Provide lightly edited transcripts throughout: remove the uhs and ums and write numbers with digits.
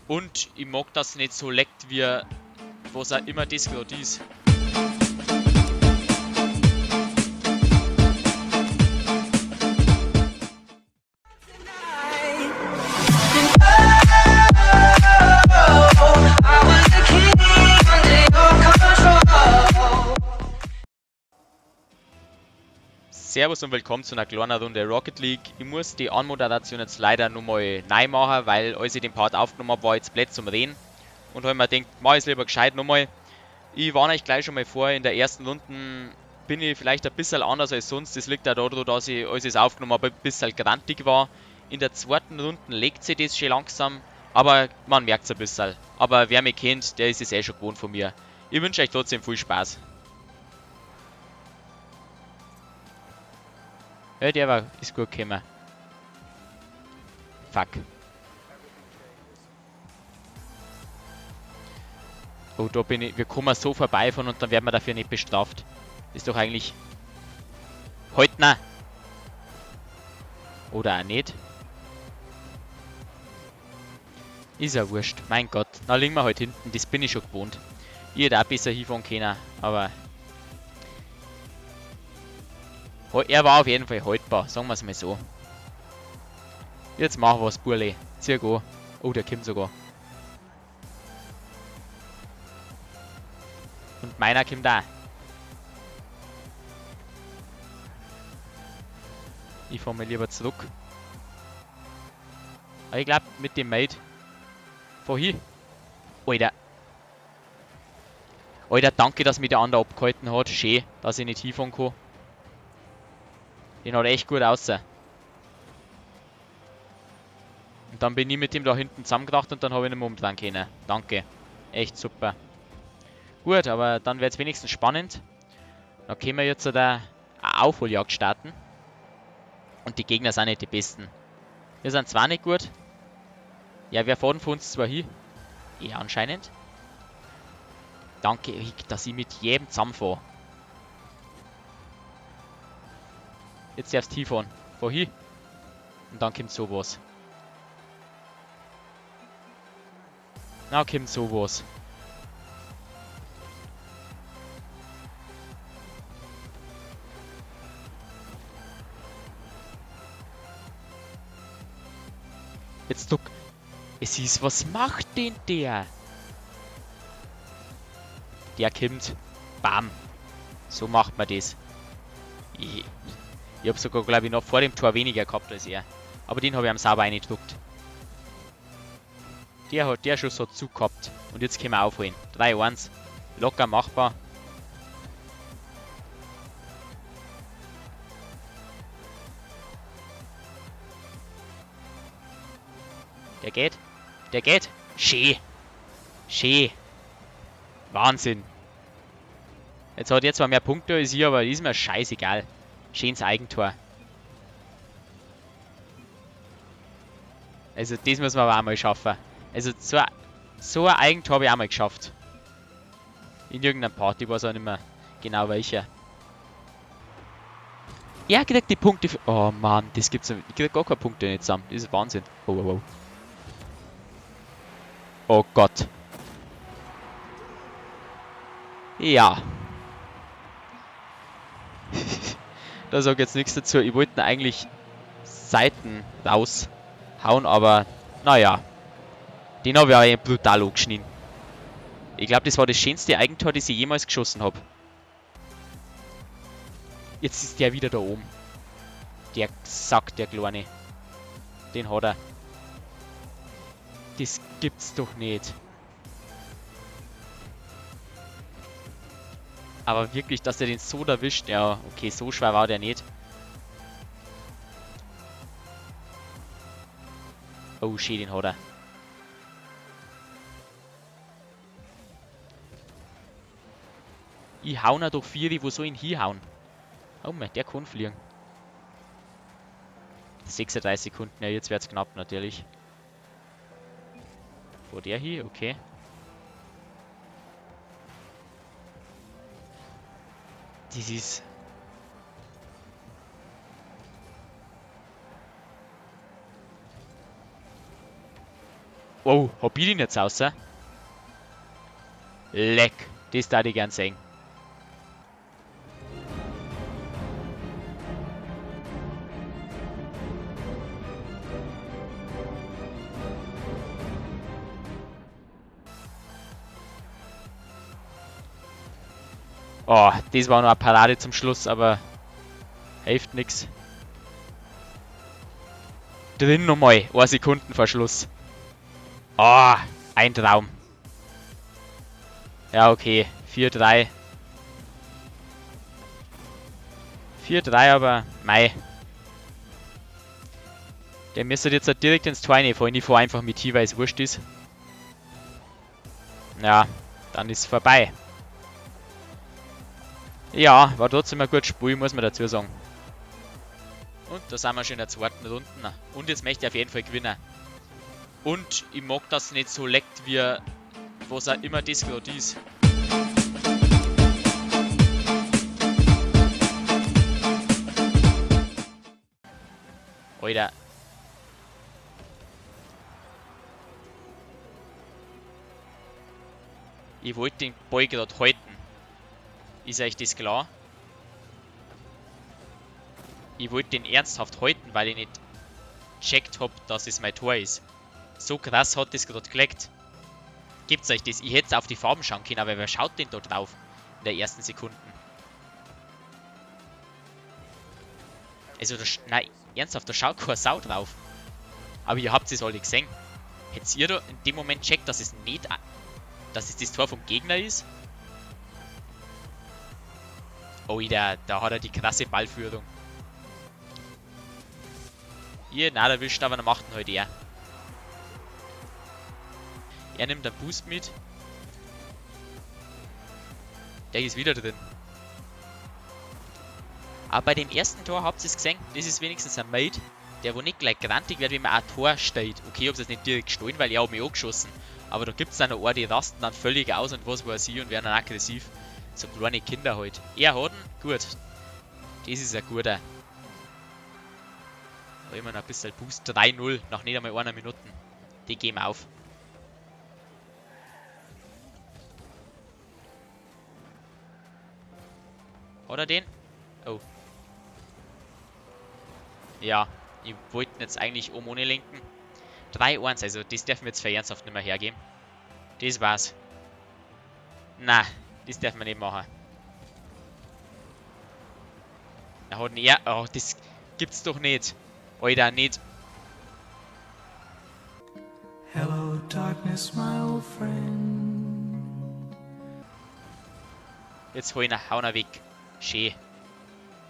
Und ich mag, dass es nicht so leckt, wie was auch immer das gerade ist. Servus und willkommen zu einer kleinen Runde Rocket League. Ich muss die Anmoderation jetzt leider nochmal neu machen, weil als ich den Part aufgenommen habe, war ich jetzt blöd zum Reden. Und habe mir gedacht, mach ich es lieber gescheit nochmal. Ich warne euch gleich schon mal vor, in der ersten Runde bin ich vielleicht ein bisschen anders als sonst. Das liegt auch daran, dass ich, als ich es aufgenommen habe, ein bisschen grantig war. In der zweiten Runde legt sich das schon langsam, aber man merkt es ein bisschen. Aber wer mich kennt, der ist es eh schon gewohnt von mir. Ich wünsche euch trotzdem viel Spaß. Ja, ist gut gekommen. Fuck. Oh, da bin ich. Wir kommen so vorbeifahren und dann werden wir dafür nicht bestraft. Ist doch eigentlich. Halt, na! Oder auch nicht. Ist ja wurscht. Mein Gott. Na, liegen wir halt hinten. Das bin ich schon gewohnt. Ich hätte auch besser hinfahren können, aber. Er war auf jeden Fall haltbar, sagen wir es mal so. Jetzt machen wir es, Burle. Zieh an. Oh, der kommt sogar. Und meiner kommt auch. Ich fahre mal lieber zurück. Aber ich glaube, mit dem Mate. Fahr hin. Alter. Alter, danke, dass mich der andere abgehalten hat. Schön, dass ich nicht hinfahren kann. Den hat echt gut aussehen. Und dann bin ich mit ihm da hinten zusammengedacht und dann habe ich ihn umdrehen können. Danke. Echt super. Gut, aber dann wird es wenigstens spannend. Dann können wir jetzt eine Aufholjagd starten. Und die Gegner sind nicht die besten. Wir sind zwar nicht gut. Ja, wir fahren von uns zwar hin. Ja, anscheinend. Danke, dass ich mit jedem zusammenfahre. Jetzt darfst du hinfahren. Fahr hin. Und dann kommt sowas. Na, kommt sowas. Jetzt duck. Es ist, was macht denn der? Der kommt. Bam. So macht man das. Ich habe sogar, glaube ich, noch vor dem Tor weniger gehabt als er. Aber den habe ich am sauber reingedruckt. Der Schuss hat zugehabt. Und jetzt können wir aufholen. 3-1. Locker machbar. Der geht. Der geht. Schön. Schön. Wahnsinn. Jetzt hat er zwar mehr Punkte als ich, aber ist mir scheißegal. Schönes Eigentor. Also das müssen wir aber auch mal schaffen. Also so ein Eigentor habe ich auch mal geschafft. In irgendeiner Party, weiß auch nicht mehr genau welcher. Er kriegt die Punkte für... Oh Mann, das gibt's nicht. Ich krieg gar keine Punkte nicht zusammen. Das ist Wahnsinn. Oh, oh, oh. Oh Gott. Ja. Da sage ich jetzt nichts dazu. Ich wollte eigentlich Seiten raushauen, aber naja. Den habe ich auch brutal angeschnitten. Ich glaube, das war das schönste Eigentor, das ich jemals geschossen habe. Jetzt ist der wieder da oben. Der Sack, der Kleine. Den hat er. Das gibt's doch nicht. Aber wirklich, dass er den so erwischt. Ja, okay, so schwer war der nicht. Oh, shit, den hat er. Ich hau ihn durch 4, wo soll ich ihn hinhauen? Oh mein, der kann fliegen. 36 Sekunden, ja, jetzt wird's knapp natürlich. Wo der hier? Okay. Das ist... Oh, hab ich den jetzt raus? Leck, das darf ich gern sehen. Oh, das war noch eine Parade zum Schluss, aber hilft nix. Drin nochmal, 1 Sekunden vor Schluss. Oh, ein Traum. Ja, okay, 4-3. 4-3, aber mei. Der müsste jetzt halt direkt ins Tor reinfallen. Ich fahre einfach mit hier, weil es wurscht ist. Ja, dann ist es vorbei. Ja, war trotzdem ein gutes Spiel, muss man dazu sagen. Und da sind wir schon in der zweiten Runde. Und jetzt möchte ich auf jeden Fall gewinnen. Und ich mag das nicht so leckt, wie was auch immer das gerade ist. Alter. Ich wollte den Ball gerade halten. Ist euch das klar? Ich wollte den ernsthaft halten, weil ich nicht gecheckt habe, dass es mein Tor ist. So krass hat das gerade geleckt. Gibt's euch das? Ich hätte es auf die Farben schauen können, aber wer schaut denn da drauf in der ersten Sekunden? Also, nein, ernsthaft, da schaut keine Sau drauf. Aber ihr habt es alle gesehen. Hättet ihr da in dem Moment checkt, dass es nicht, dass es das Tor vom Gegner ist? Oh, da hat er die krasse Ballführung. Hier, na, der wischt, aber dann macht ihn halt er. Er nimmt einen Boost mit. Der ist wieder drin. Aber bei dem ersten Tor habt ihr es gesehen, das ist wenigstens ein Mate, der wo nicht gleich grantig wird, wenn man ein Tor steht. Okay, ich hab's jetzt nicht direkt gestohlen, weil ich habe mich angeschossen. Aber da gibt es dann noch einen, die rasten dann völlig aus und was weiß ich und werden dann aggressiv. So kleine Kinder halt. Er hat ihn, gut. Das ist ein guter. Da immer noch ein bisschen Boost. 3-0 nach nicht einmal einer Minute. Die geben auf. Hat er den? Oh. Ja, ich wollte jetzt eigentlich oben ohne lenken. 3-1, also das dürfen wir jetzt für ernsthaft nicht mehr hergeben. Das war's. Na, das dürfen wir nicht machen. Er hat einen oh, das gibt's doch nicht. Alter, nicht. Hello, darkness, my old friend. Jetzt hauen wir weg. Schön.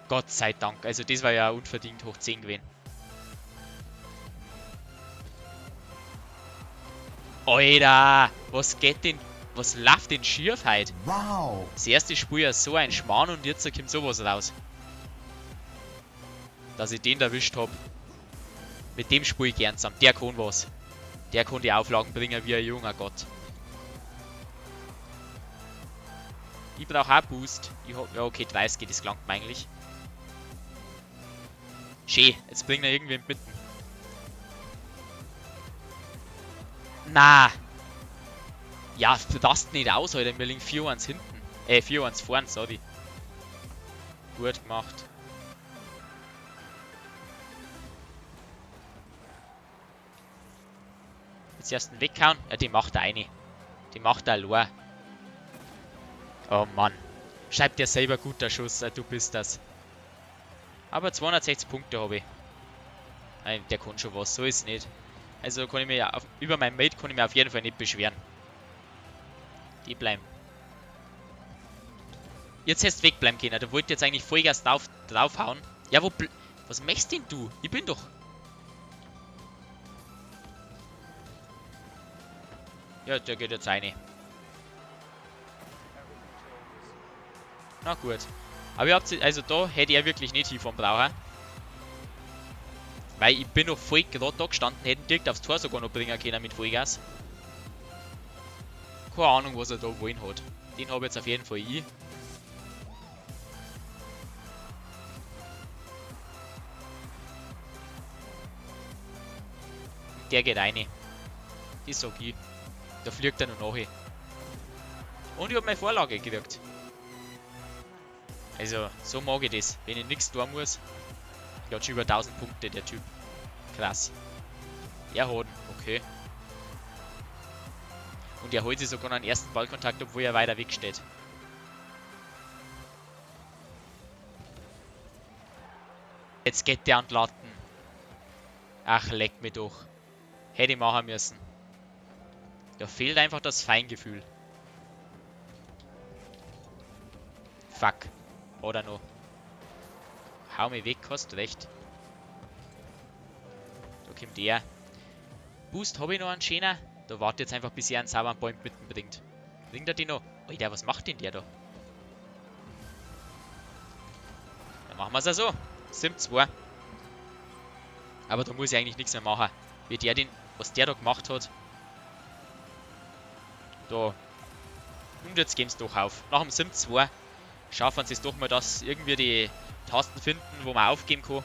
Gott sei Dank. Also das war ja unverdient hoch 10 gewesen. Alter, was geht denn? Was läuft denn schief heute? Wow. Das erste Spiel ja so ein Schmarrn und jetzt kommt sowas raus. Dass ich den erwischt habe. Mit dem Spiel gern zusammen. Der kann was. Der kann die Auflagen bringen wie ein junger Gott. Ich brauche auch Boost. Ich hab, ja okay, 30, das gelangt mir eigentlich. Schön, jetzt bringt er irgendwie mitten. Na. Ja, das nicht aus, Alter. Wir liegen 4-1 hinten. 4-1 vorn, sorry. Gut gemacht. Jetzt erst einen weghauen. Ja, die macht er eine. Die macht er allein. Oh Mann. Schreibt dir selber guter Schuss, du bist das. Aber 260 Punkte habe ich. Nein, der kann schon was, so ist es nicht. Also kann ich mir ja über mein Mate kann ich mir auf jeden Fall nicht beschweren. Die bleiben. Jetzt hättest du wegbleiben können. Da wollte jetzt eigentlich Vollgas draufhauen. Ja, was machst denn du? Ich bin doch. Ja, der geht jetzt eine. Na gut. Aber ihr habt, also da hätte er wirklich nicht hinfahren brauchen. Weil ich bin noch voll gerade da gestanden, hätten direkt aufs Tor sogar noch bringen können mit Vollgas. Keine Ahnung, was er da wollen hat. Den habe ich jetzt auf jeden Fall ich. Der geht rein. Das sag ich. Da fliegt er noch nachher. Und ich hab meine Vorlage gewirkt. Also, so mag ich das, wenn ich nichts tun muss. Der hat schon über 1000 Punkte, der Typ. Krass. Er hat ihn, okay. Und er holt sich sogar noch einen ersten Ballkontakt, obwohl er weiter weg steht. Jetzt geht der an die Latten. Ach, leck mich doch. Hätte ich machen müssen. Da fehlt einfach das Feingefühl. Fuck. Oder noch. Hau mich weg, hast recht. Da kommt der. Boost habe ich noch einen schöner. Da warte jetzt einfach, bis er einen sauberen Point mitbringt. Bringt er die noch? Alter, was macht denn der da? Dann machen wir es ja so. Sim 2. Aber da muss ich eigentlich nichts mehr machen. Wie der den, was der da gemacht hat. Da. Und jetzt geben sie doch auf. Nach dem Sim 2 schaffen sie es doch mal, dass irgendwie die Tasten finden, wo man aufgeben kann.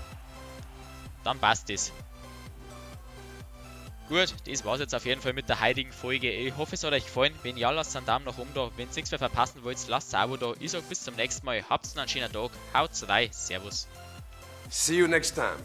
Dann passt das. Gut, das war's jetzt auf jeden Fall mit der heutigen Folge. Ich hoffe, es hat euch gefallen. Wenn ja, lasst einen Daumen nach oben da. Wenn ihr nichts mehr verpassen wollt, lasst ein Abo da. Ich sag bis zum nächsten Mal. Habt einen schönen Tag. Haut's rein. Servus. See you next time.